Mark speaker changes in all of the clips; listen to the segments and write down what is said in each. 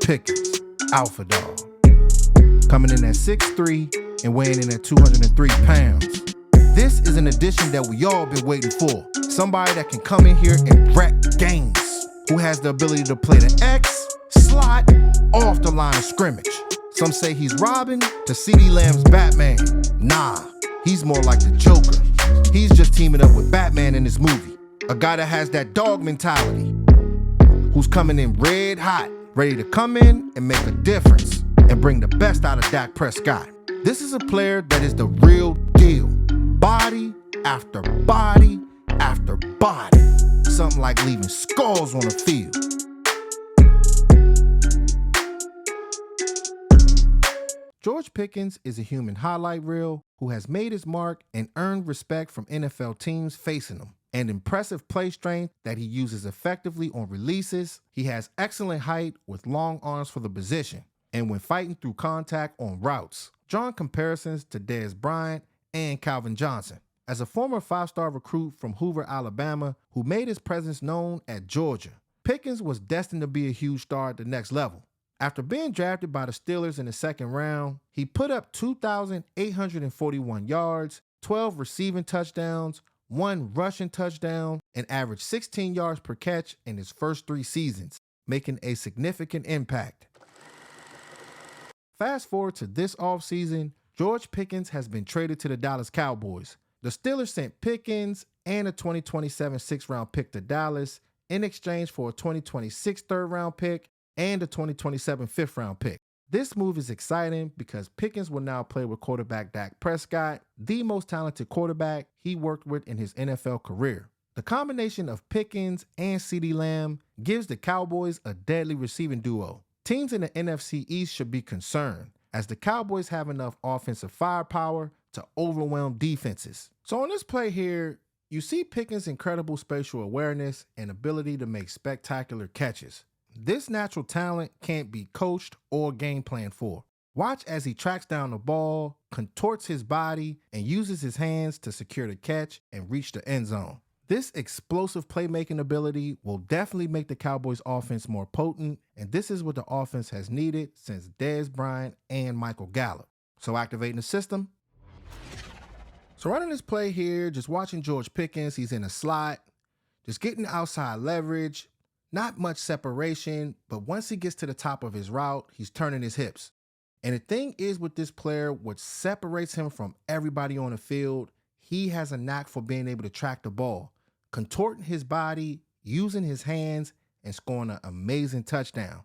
Speaker 1: Pickens, alpha dog. Coming in at 6'3" and weighing in at 203 pounds. This is an addition that we all been waiting for. Somebody that can come in here and wreck games. Who has the ability to play the X, slot, off the line of scrimmage. Some say he's Robin to CeeDee Lamb's Batman. Nah, he's more like the Joker. He's just teaming up with Batman in this movie. A guy that has that dog mentality. Who's coming in red hot, ready to come in and make a difference and bring the best out of Dak Prescott. This is a player that is the real deal. Body after body after body. Something like leaving scars on the field. George Pickens is a human highlight reel who has made his mark and earned respect from NFL teams facing him. And impressive play strength that he uses effectively on releases. He has excellent height with long arms for the position. And when fighting through contact on routes, drawing comparisons to Dez Bryant and Calvin Johnson. As a former 5-star recruit from Hoover, Alabama, who made his presence known at Georgia, Pickens was destined to be a huge star at the next level. After being drafted by the Steelers in the second round, he put up 2,841 yards, 12 receiving touchdowns, 1 rushing touchdown, and averaged 16 yards per catch in his first 3 seasons, making a significant impact. Fast forward to this offseason, George Pickens has been traded to the Dallas Cowboys. The Steelers sent Pickens and a 2027 6th-round pick to Dallas in exchange for a 2026 3rd-round pick and a 2027 5th-round pick. This move is exciting because Pickens will now play with quarterback Dak Prescott, the most talented quarterback he worked with in his NFL career. The combination of Pickens and CeeDee Lamb gives the Cowboys a deadly receiving duo. Teams in the NFC East should be concerned, as the Cowboys have enough offensive firepower to overwhelm defenses. So on this play here, you see Pickens' incredible spatial awareness and ability to make spectacular catches. This natural talent can't be coached or game planned for. Watch as he tracks down the ball, contorts his body, and uses his hands to secure the catch and reach the end zone. This explosive playmaking ability will definitely make the Cowboys' offense more potent, and this is what the offense has needed since Dez Bryant and Michael Gallup. So activating the system. So running this play here, just watching George Pickens, he's in a slot, just getting outside leverage, not much separation, but once he gets to the top of his route, he's turning his hips. And the thing is with this player, what separates him from everybody on the field, he has a knack for being able to track the ball, contorting his body, using his hands, and scoring an amazing touchdown.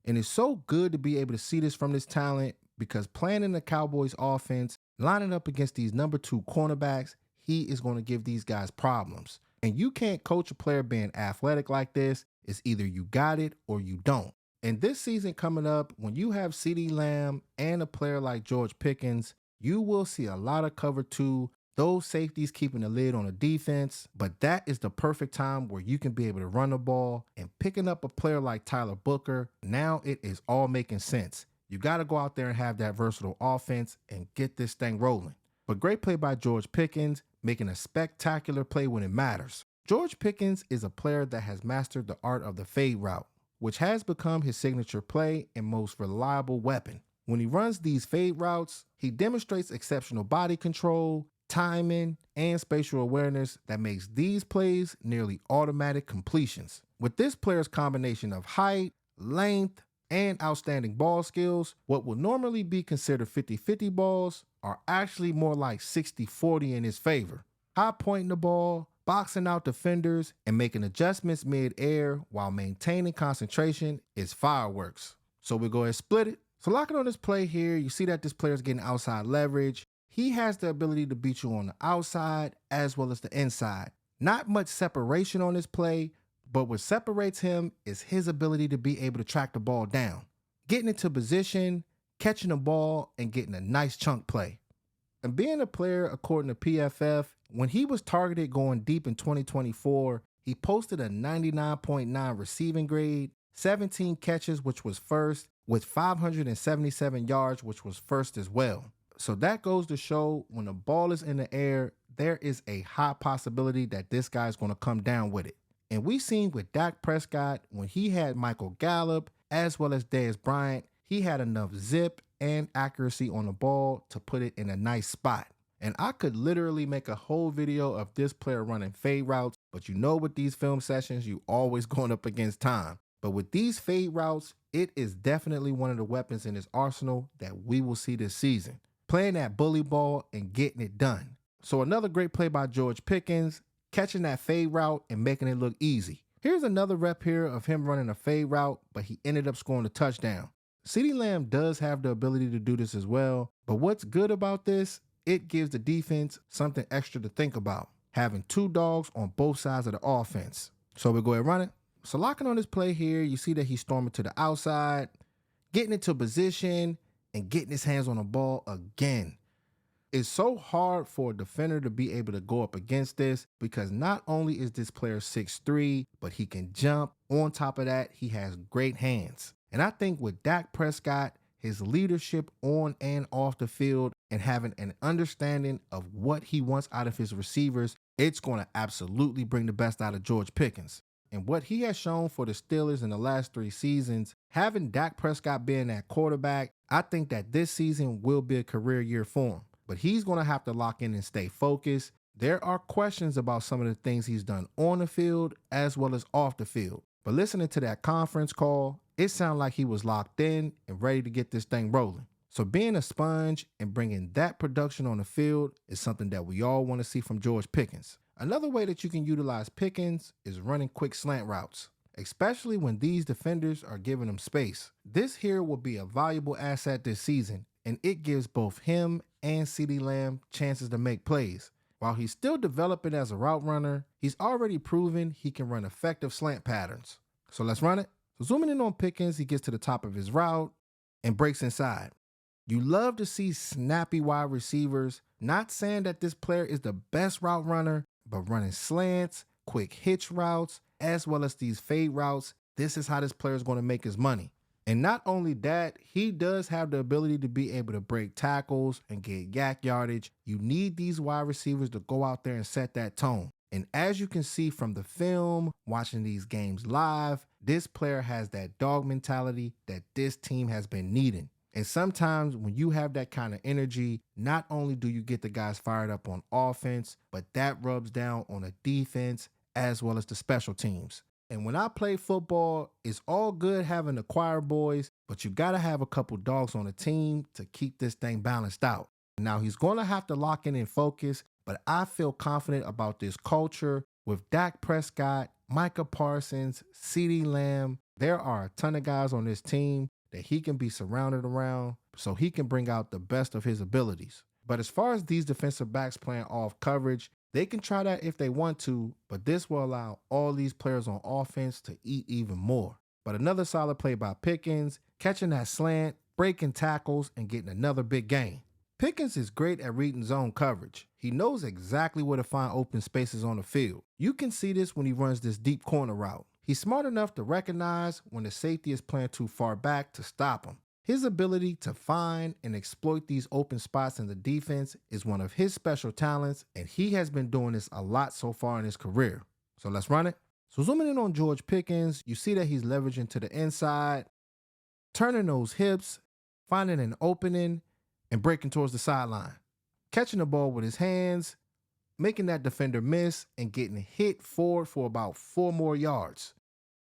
Speaker 1: And it's so good to be able to see this from this talent because playing in the Cowboys offense, lining up against these number 2 cornerbacks, he is going to give these guys problems. And you can't coach a player being athletic like this. It's either you got it or you don't. And this season coming up, when you have CeeDee Lamb and a player like George Pickens, you will see a lot of cover 2, those safeties keeping the lid on the defense, but that is the perfect time where you can be able to run the ball, and picking up a player like Tyler Booker, now it is all making sense. You got to go out there and have that versatile offense and get this thing rolling. But great play by George Pickens, making a spectacular play when it matters. George Pickens is a player that has mastered the art of the fade route, which has become his signature play and most reliable weapon. When he runs these fade routes, he demonstrates exceptional body control, timing, and spatial awareness that makes these plays nearly automatic completions. With this player's combination of height, length, and outstanding ball skills, what will normally be considered 50-50 balls are actually more like 60-40 in his favor. High pointing the ball, boxing out defenders, and making adjustments mid-air while maintaining concentration is fireworks. So we'll go ahead and split it. So locking on this play here, you see that this player is getting outside leverage. He has the ability to beat you on the outside as well as the inside. Not much separation on this play, but what separates him is his ability to be able to track the ball down, getting into position, catching the ball, and getting a nice chunk play. And being a player, according to PFF, when he was targeted going deep in 2024, he posted a 99.9 receiving grade, 17 catches, which was first, with 577 yards, which was first as well. So that goes to show when the ball is in the air, there is a high possibility that this guy's going to come down with it. And we seen with Dak Prescott, when he had Michael Gallup as well as Dez Bryant, he had enough zip and accuracy on the ball to put it in a nice spot. And I could literally make a whole video of this player running fade routes, but you know with these film sessions, you always going up against time. But with these fade routes, it is definitely one of the weapons in his arsenal that we will see this season. Playing that bully ball and getting it done. So another great play by George Pickens, catching that fade route and making it look easy. Here's another rep here of him running a fade route, but he ended up scoring a touchdown. CeeDee Lamb does have the ability to do this as well, but what's good about this, it gives the defense something extra to think about, having two dogs on both sides of the offense. So we go ahead and run it. So locking on this play here, you see that he's storming to the outside, getting into position, and getting his hands on the ball again. It's so hard for a defender to be able to go up against this because not only is this player 6'3", but he can jump. On top of that, he has great hands. And I think with Dak Prescott, his leadership on and off the field and having an understanding of what he wants out of his receivers, it's going to absolutely bring the best out of George Pickens. And what he has shown for the Steelers in the last 3 seasons, having Dak Prescott being that quarterback, I think that this season will be a career year for him. But he's going to have to lock in and stay focused. There are questions about some of the things he's done on the field as well as off the field. But listening to that conference call, it sounded like he was locked in and ready to get this thing rolling. So being a sponge and bringing that production on the field is something that we all want to see from George Pickens. Another way that you can utilize Pickens is running quick slant routes, especially when these defenders are giving him space. This here will be a valuable asset this season, and it gives both him and CeeDee Lamb chances to make plays. While he's still developing as a route runner, he's already proven he can run effective slant patterns. So let's run it. So zooming in on Pickens, he gets to the top of his route and breaks inside. You love to see snappy wide receivers, not saying that this player is the best route runner, but running slants, quick hitch routes, as well as these fade routes. This is how this player is going to make his money. And not only that, he does have the ability to be able to break tackles and get yak yardage. You need these wide receivers to go out there and set that tone. And as you can see from the film, watching these games live, this player has that dog mentality that this team has been needing. And sometimes when you have that kind of energy, not only do you get the guys fired up on offense, but that rubs down on the defense as well as the special teams. And when I play football, it's all good having the choir boys, but you got to have a couple dogs on the team to keep this thing balanced out. Now, he's going to have to lock in and focus, but I feel confident about this culture with Dak Prescott, Micah Parsons, CeeDee Lamb. There are a ton of guys on this team that he can be surrounded around so he can bring out the best of his abilities. But as far as these defensive backs playing off coverage, they can try that if they want to, but this will allow all these players on offense to eat even more. But another solid play by Pickens, catching that slant, breaking tackles, and getting another big gain. Pickens is great at reading zone coverage. He knows exactly where to find open spaces on the field. You can see this when he runs this deep corner route. He's smart enough to recognize when the safety is playing too far back to stop him. His ability to find and exploit these open spots in the defense is one of his special talents, and he has been doing this a lot so far in his career. So let's run it. So zooming in on George Pickens, you see that he's leveraging to the inside, turning those hips, finding an opening, and breaking towards the sideline. Catching the ball with his hands, making that defender miss, and getting hit forward for about 4 more yards.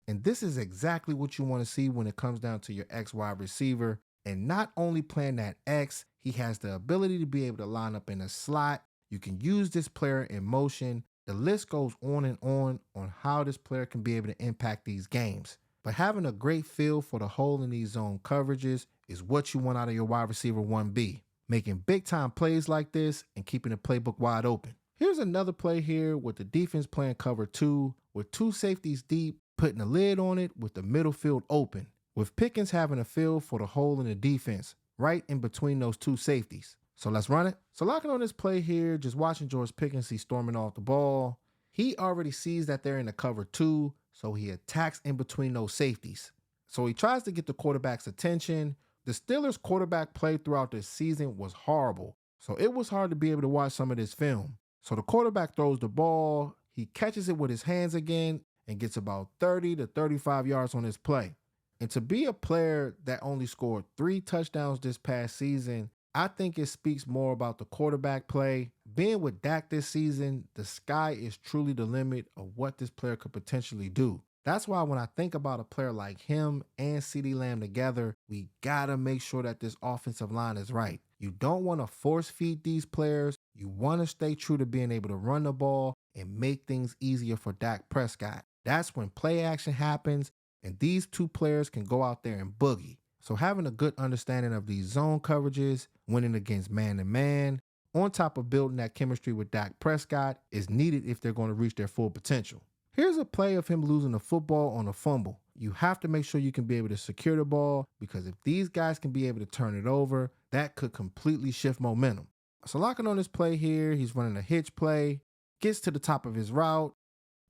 Speaker 1: And this is exactly what you want to see when it comes down to your X wide receiver. And not only playing that X, he has the ability to be able to line up in a slot. You can use this player in motion. The list goes on how this player can be able to impact these games. But having a great feel for the hole in these zone coverages is what you want out of your wide receiver 1B. Making big time plays like this and keeping the playbook wide open. Here's another play here with the defense playing cover 2 with 2 safeties deep, putting a lid on it with the middle field open, with Pickens having a feel for the hole in the defense, right in between those 2 safeties. So let's run it. So locking on this play here, just watching George Pickens, he's storming off the ball. He already sees that they're in the cover 2, so he attacks in between those safeties. So he tries to get the quarterback's attention. The Steelers' quarterback play throughout this season was horrible, so it was hard to be able to watch some of this film. So the quarterback throws the ball, he catches it with his hands again, and gets about 30 to 35 yards on this play. And to be a player that only scored 3 touchdowns this past season, I think it speaks more about the quarterback play. Being with Dak this season, the sky is truly the limit of what this player could potentially do. That's why when I think about a player like him and CeeDee Lamb together, we gotta make sure that this offensive line is right. You don't want to force feed these players. You want to stay true to being able to run the ball and make things easier for Dak Prescott. That's when play action happens and these two players can go out there and boogie. So having a good understanding of these zone coverages, winning against man-to-man, on top of building that chemistry with Dak Prescott is needed if they're going to reach their full potential. Here's a play of him losing the football on a fumble. You have to make sure you can be able to secure the ball because if these guys can be able to turn it over, that could completely shift momentum. So locking on this play here, he's running a hitch play, gets to the top of his route,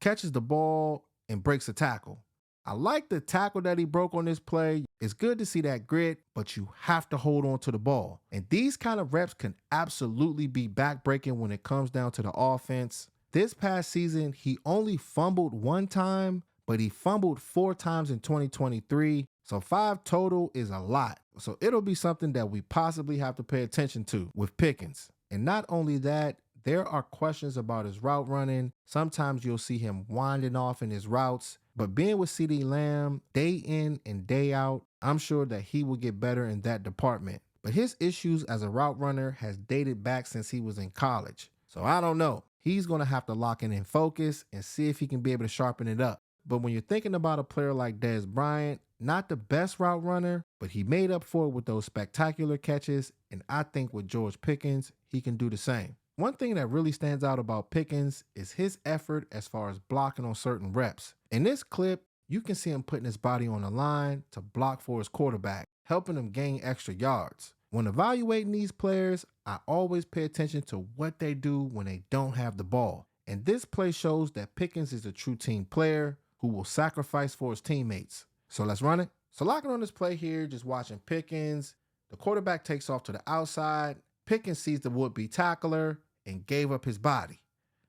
Speaker 1: catches the ball, and breaks a tackle. I like the tackle that he broke on this play. It's good to see that grit, but you have to hold on to the ball. And these kind of reps can absolutely be backbreaking when it comes down to the offense. This past season, he only fumbled 1 time, but he fumbled 4 times in 2023. So 5 total is a lot. So it'll be something that we possibly have to pay attention to with Pickens. And not only that, there are questions about his route running. Sometimes you'll see him winding off in his routes. But being with CeeDee Lamb day in and day out, I'm sure that he will get better in that department. But his issues as a route runner has dated back since he was in college. So I don't know. He's going to have to lock in and focus and see if he can be able to sharpen it up. But when you're thinking about a player like Dez Bryant, not the best route runner, but he made up for it with those spectacular catches. And I think with George Pickens, he can do the same. One thing that really stands out about Pickens is his effort as far as blocking on certain reps. In this clip, you can see him putting his body on the line to block for his quarterback, helping him gain extra yards. When evaluating these players, I always pay attention to what they do when they don't have the ball. And this play shows that Pickens is a true team player who will sacrifice for his teammates. So let's run it. So locking on this play here, just watching Pickens. The quarterback takes off to the outside. Pickens sees the would-be tackler and gave up his body.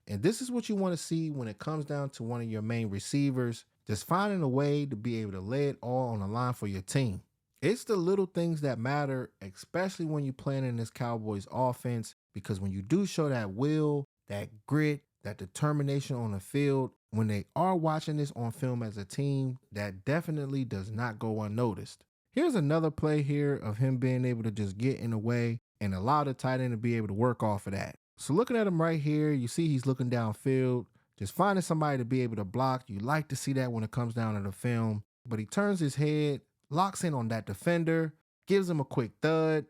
Speaker 1: And this is what you want to see when it comes down to one of your main receivers, just finding a way to be able to lay it all on the line for your team. It's the little things that matter, especially when you're playing in this Cowboys offense, because when you do show that will, that grit, that determination on the field, when they are watching this on film as a team, that definitely does not go unnoticed. Here's another play here of him being able to just get in the way and allow the tight end to be able to work off of that. So looking at him right here, you see he's looking downfield, just finding somebody to be able to block. You like to see that when it comes down to the film. But he turns his head, locks in on that defender, gives him a quick thud,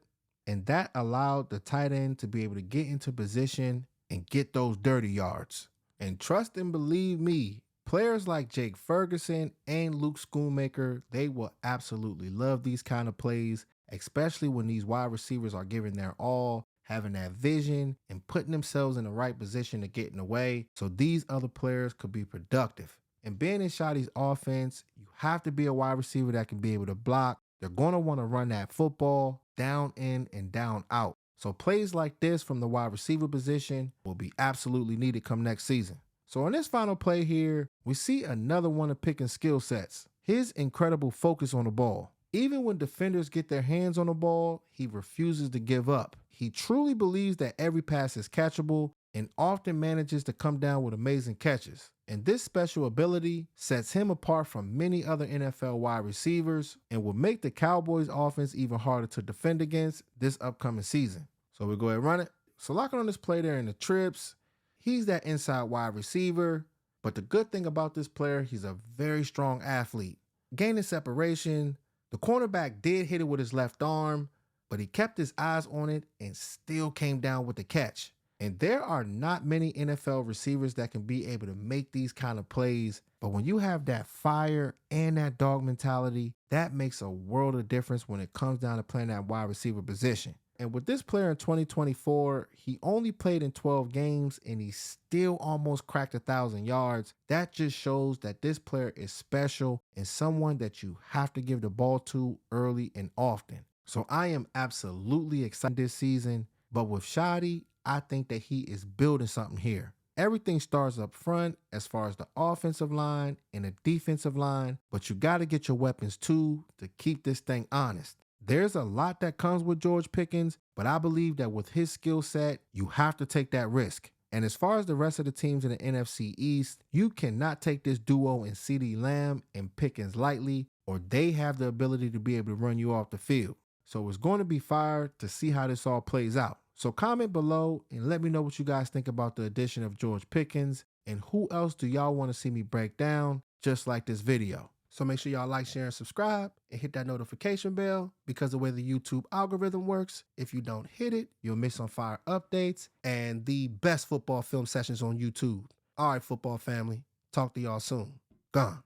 Speaker 1: and that allowed the tight end to be able to get into position and get those dirty yards. And trust and believe me, players like Jake Ferguson and Luke Schoonmaker, they will absolutely love these kind of plays, especially when these wide receivers are giving their all, having that vision and putting themselves in the right position to get in the way so these other players could be productive. And being in Shotty's offense, you have to be a wide receiver that can be able to block. They're going to want to run that football down in and down out. So plays like this from the wide receiver position will be absolutely needed come next season. So in this final play here, we see another one of Pickens' skill sets, his incredible focus on the ball. Even when defenders get their hands on the ball, he refuses to give up. He truly believes that every pass is catchable and often manages to come down with amazing catches. And this special ability sets him apart from many other NFL wide receivers and will make the Cowboys offense even harder to defend against this upcoming season. So we'll go ahead and run it. So locking on this play there in the trips, he's that inside wide receiver. But the good thing about this player, he's a very strong athlete. Gaining separation, the cornerback did hit it with his left arm, but he kept his eyes on it and still came down with the catch. And there are not many NFL receivers that can be able to make these kind of plays. But when you have that fire and that dog mentality, that makes a world of difference when it comes down to playing that wide receiver position. And with this player in 2024, he only played in 12 games and he still almost cracked 1,000 yards. That just shows that this player is special and someone that you have to give the ball to early and often. So I am absolutely excited this season. But with Shotty, I think that he is building something here. Everything starts up front as far as the offensive line and the defensive line, but you got to get your weapons too to keep this thing honest. There's a lot that comes with George Pickens, but I believe that with his skill set, you have to take that risk. And as far as the rest of the teams in the NFC East, you cannot take this duo in CeeDee Lamb and Pickens lightly, or they have the ability to be able to run you off the field. So it's going to be fire to see how this all plays out. So comment below and let me know what you guys think about the addition of George Pickens and who else do y'all want to see me break down just like this video. So make sure y'all like, share, and subscribe and hit that notification bell because the way the YouTube algorithm works, if you don't hit it, you'll miss on fire updates and the best football film sessions on YouTube. All right, football family, talk to y'all soon. Gone.